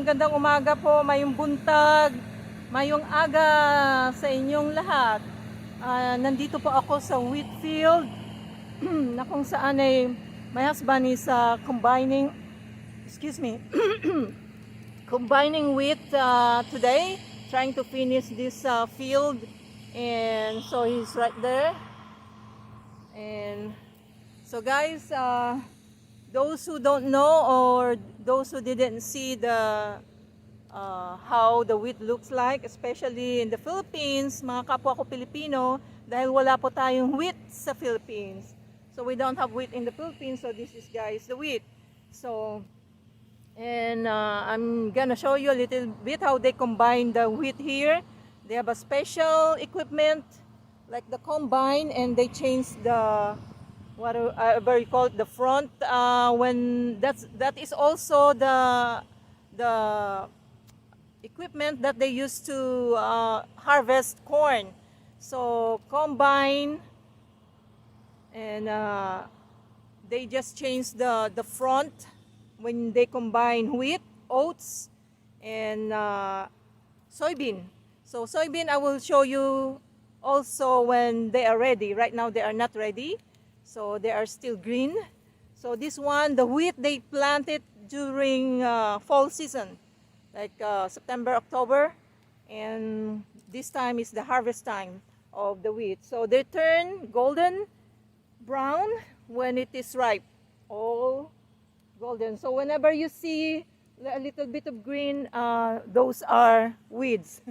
magandang umaga po, mayong buntag, mayong aga sa inyong lahat. Nandito po ako sa wheat field na kung saan ay my husband is combining combining wheat today, trying to finish this field, and so he's right there. And so guys, those who don't know or those who didn't see the how the wheat looks like, especially in the Philippines, mga kapwa ko Pilipino, dahil wala po tayong wheat sa Philippines. So we don't have wheat in the Philippines, so this is guys the wheat. So, and I'm gonna show you a little bit how they combine the wheat here. They have a special equipment like the combine, and they change the whatever you call it, the front, when that is also the equipment that they use to harvest corn. So combine, and they just change the front when they combine wheat, oats, and soybean. So soybean I will show you also when they are ready. Right now they are not ready, so they are still green. So this one, the wheat, they plant it during fall season, like September, October, and this time is the harvest time of the wheat. So they turn golden brown when it is ripe, all golden. So whenever you see a little bit of green, those are weeds.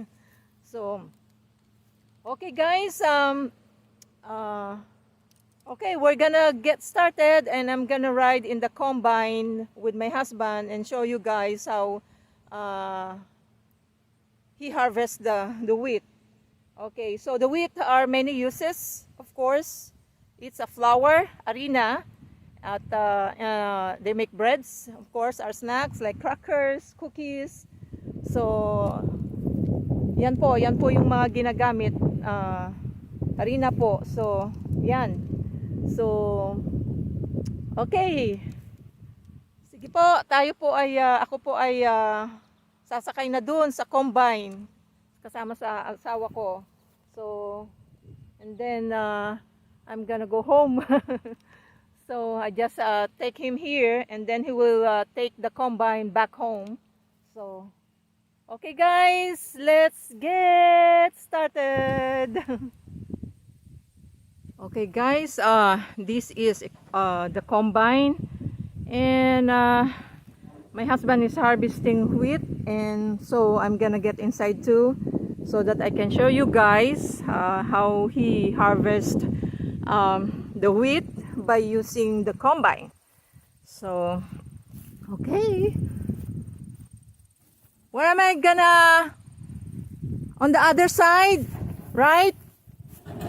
So okay guys, okay, we're gonna get started, and I'm gonna ride in the combine with my husband and show you guys how he harvests the wheat. Okay, so the wheat are many uses, of course. It's a flour, harina, at they make breads, of course, our snacks like crackers, cookies. So yan po yung mga ginagamit, harina po. So yan. So okay, sige po, tayo po ay ako po ay sasakay na dun sa combine kasama sa asawa ko. So and then I'm gonna go home. So I just take him here, and then he will take the combine back home. So okay guys, let's get started. Okay guys, this is the combine, and my husband is harvesting wheat, and so I'm gonna get inside too, so that I can show you guys how he harvests the wheat by using the combine. So okay, where am I gonna, on the other side, right?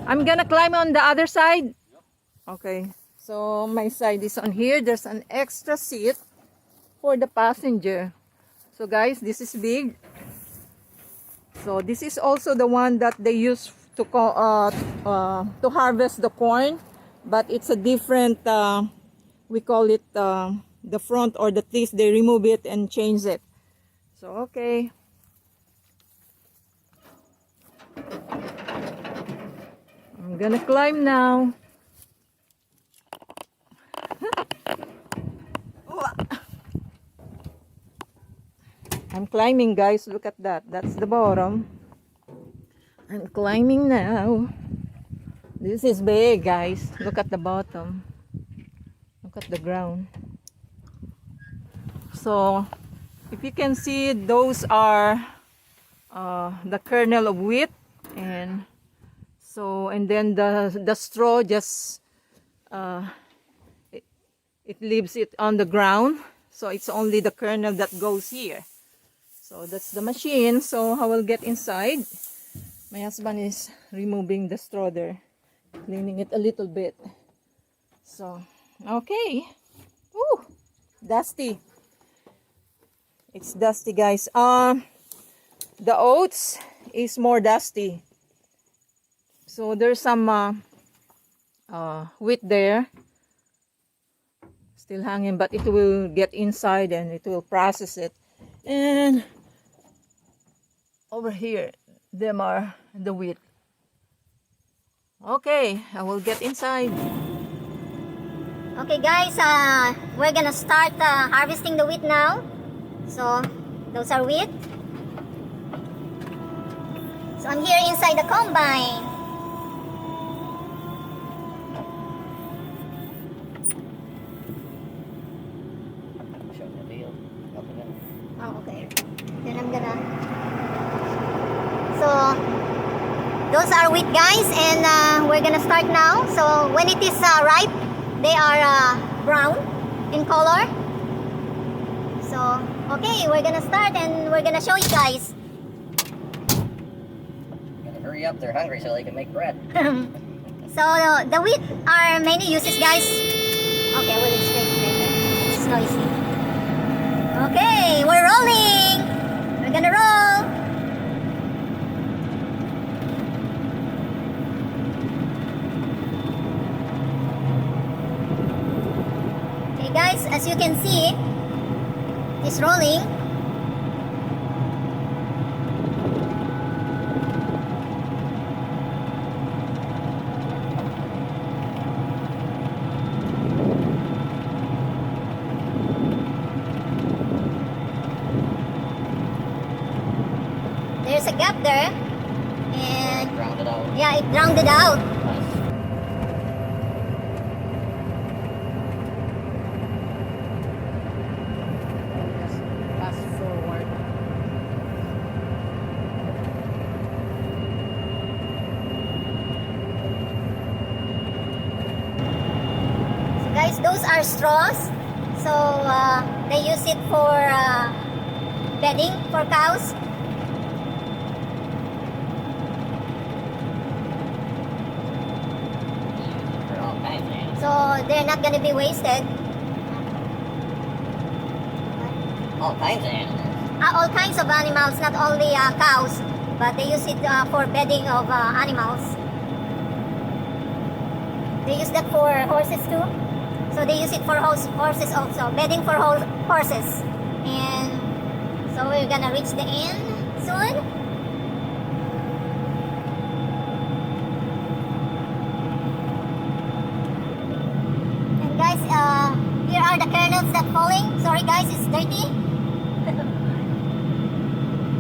I'm gonna climb on the other side. Okay, so my side is on here. There's an extra seat for the passenger. So guys, this is big. So this is also the one that they use to harvest the corn, but it's a different, we call it the front or the teeth. They remove it and change it. So okay, I'm gonna climb now. I'm climbing guys, look at that. That's the bottom. I'm climbing now. This is big guys. Look at the bottom. Look at the ground. So if you can see, those are the kernel of wheat, and so, and then the straw just it leaves it on the ground, so it's only the kernel that goes here. So that's the machine. So I will get inside. My husband is removing the straw there, cleaning it a little bit. So okay. Ooh, dusty. It's dusty guys. The oats is more dusty. So there's some wheat there still hanging, but it will get inside and it will process it And over here, them are the wheat. Okay, I will get inside. Okay guys, we're gonna start harvesting the wheat now. So, those are wheat. So I'm here inside the combine. Oh, okay. Then I'm gonna... So, those are wheat guys, and we're gonna start now. So when it is ripe, they are brown in color. So, okay, we're gonna start and we're gonna show you guys. Gotta hurry up, they're hungry so they can make bread. So, the wheat are many uses, guys. Okay, well, it's straight later. It's noisy. Okay, we're rolling. We're gonna roll. Okay, guys, as you can see, it's rolling. There's a gap there, and Ground it out. yeah, it drowned it out. Just fast forward. So guys, those are straws. So they use it for bedding for cows. For all kinds of animals. So they're not gonna be wasted. All kinds of animals. All kinds of animals, not only cows, but they use it for bedding of animals. They use that for horses too. So they use it for horses also, bedding for horses. And so we're gonna reach the end soon. And guys, here are the kernels that falling. Sorry guys, it's dirty.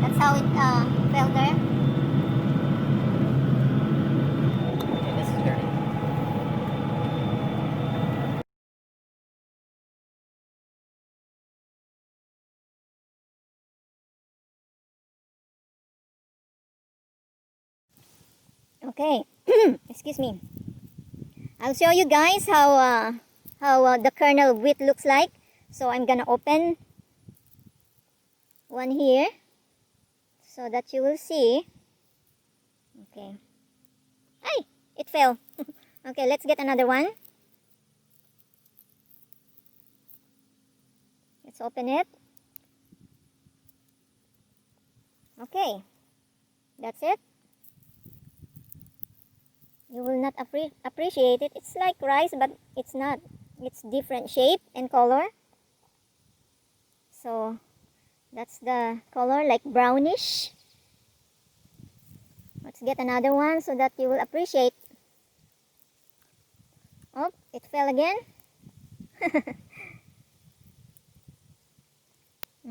That's how it fell there. Okay, this is dirty. Okay, excuse me. I'll show you guys how the kernel wheat looks like. So I'm gonna open one here so that you will see. Okay. Ay, it fell. Okay, let's get another one. Let's open it. Okay, that's it. You will not appreciate it. It's like rice, but it's not. It's different shape and color. So that's the color, like brownish. Let's get another one so that you will appreciate. Oh, it fell again.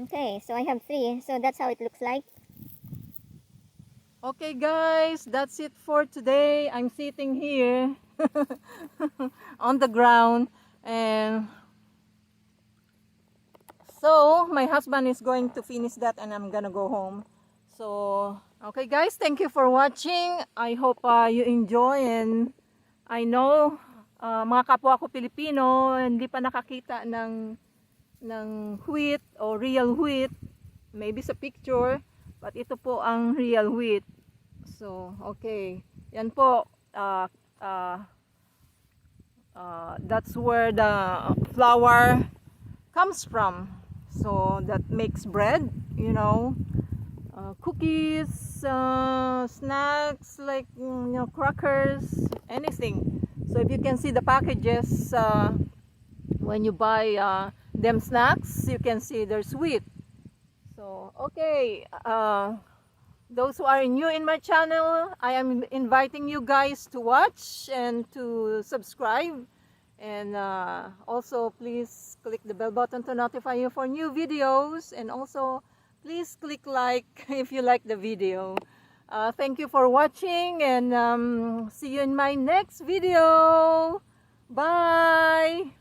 Okay, so I have 3. So that's how it looks like. Okay guys, that's it for today. I'm sitting here on the ground, and so my husband is going to finish that and I'm gonna go home. So okay guys, thank you for watching. I hope you enjoy, and I know mga kapwa ko Pilipino hindi pa nakakita ng wheat o real wheat, maybe sa picture. But ito po ang real wheat. So, okay. Yan po. That's where the flour comes from. So, that makes bread, you know. Cookies, snacks, like, crackers, anything. So, if you can see the packages, when you buy them snacks, you can see there's wheat. So, okay, those who are new in my channel, I am inviting you guys to watch and to subscribe. And also, please click the bell button to notify you for new videos. And also, please click like if you like the video. Thank you for watching, and see you in my next video. Bye!